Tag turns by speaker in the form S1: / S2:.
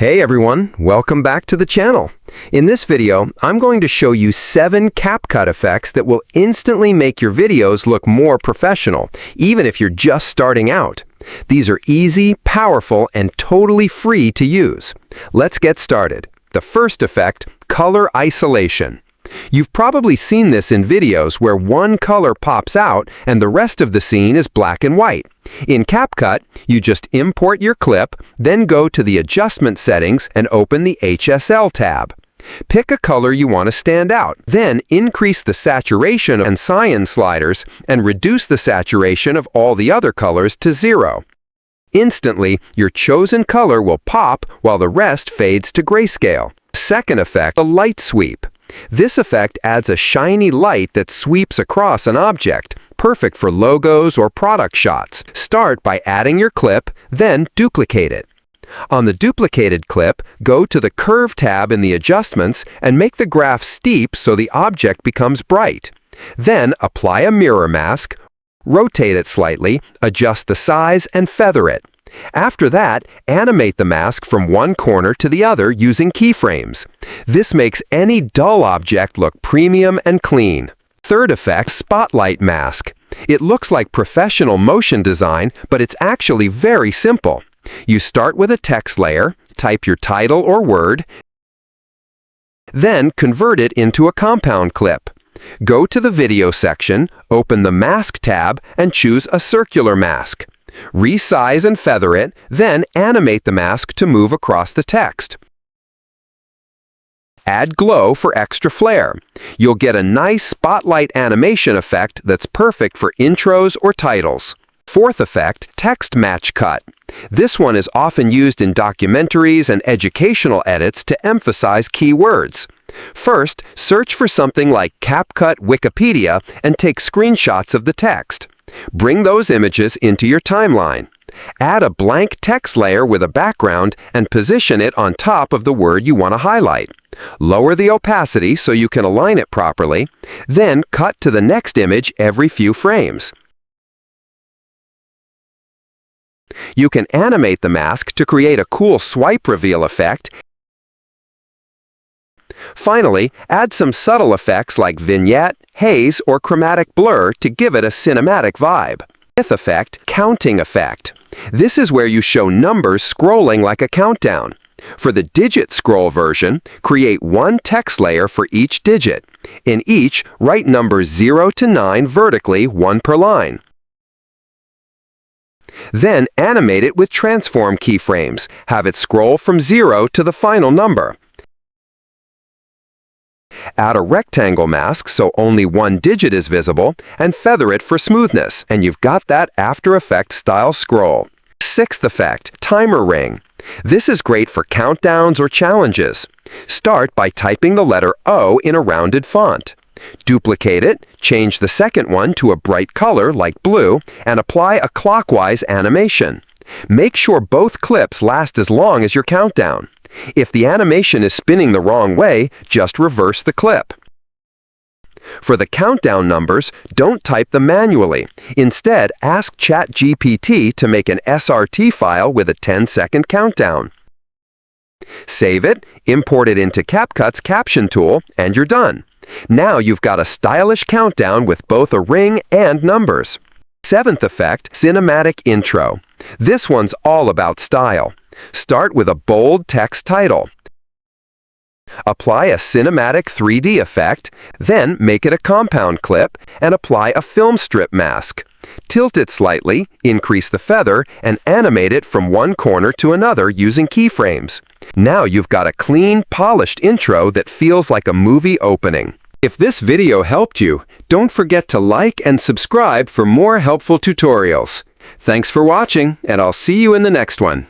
S1: Hey everyone, welcome back to the channel. In this video, I'm going to show you 7 CapCut effects that will instantly make your videos look more professional, even if you're just starting out. These are easy, powerful, and totally free to use. Let's get started. The first effect, color isolation. You've probably seen this in videos where one color pops out and the rest of the scene is black and white. In CapCut, you just import your clip, then go to the Adjustment settings and open the HSL tab. Pick a color you want to stand out, then increase the saturation and cyan sliders and reduce the saturation of all the other colors to 0. Instantly, your chosen color will pop while the rest fades to grayscale. Second effect, a light sweep. This effect adds a shiny light that sweeps across an object, perfect for logos or product shots. Start by adding your clip, then duplicate it. On the duplicated clip, go to the Curve tab in the Adjustments and make the graph steep so the object becomes bright. Then apply a mirror mask, rotate it slightly, adjust the size, and feather it. After that, animate the mask from one corner to the other using keyframes. This makes any dull object look premium and clean. Third effect, spotlight mask. It looks like professional motion design, but it's actually very simple. You start with a text layer, type your title or word, then convert it into a compound clip. Go to the Video section, open the Mask tab, and choose a circular mask. Resize and feather it, then animate the mask to move across the text. Add glow for extra flair. You'll get a nice spotlight animation effect that's perfect for intros or titles. Fourth effect, text match cut. This one is often used in documentaries and educational edits to emphasize key words. First, search for something like CapCut Wikipedia and take screenshots of the text. Bring those images into your timeline. Add a blank text layer with a background and position it on top of the word you want to highlight. Lower the opacity so you can align it properly, then cut to the next image every few frames. You can animate the mask to create a cool swipe reveal effect. Finally, add some subtle effects like vignette, haze, or chromatic blur to give it a cinematic vibe. Fifth effect, counting effect. This is where you show numbers scrolling like a countdown. For the digit scroll version, create one text layer for each digit. In each, write numbers 0 to 9 vertically, one per line. Then animate it with transform keyframes. Have it scroll from 0 to the final number. Add a rectangle mask so only one digit is visible, and feather it for smoothness, and you've got that After Effects style scroll. Sixth effect, timer ring. This is great for countdowns or challenges. Start by typing the letter O in a rounded font. Duplicate it, change the second one to a bright color like blue, and apply a clockwise animation. Make sure both clips last as long as your countdown. If the animation is spinning the wrong way, just reverse the clip. For the countdown numbers, don't type them manually. Instead, ask ChatGPT to make an SRT file with a 10-second countdown. Save it, import it into CapCut's caption tool, and you're done. Now you've got a stylish countdown with both a ring and numbers. Seventh effect, cinematic intro. This one's all about style. Start with a bold text title. Apply a cinematic 3D effect, then make it a compound clip and apply a film strip mask. Tilt it slightly, increase the feather, and animate it from one corner to another using keyframes. Now you've got a clean, polished intro that feels like a movie opening. If this video helped you, don't forget to like and subscribe for more helpful tutorials. Thanks for watching, and I'll see you in the next one.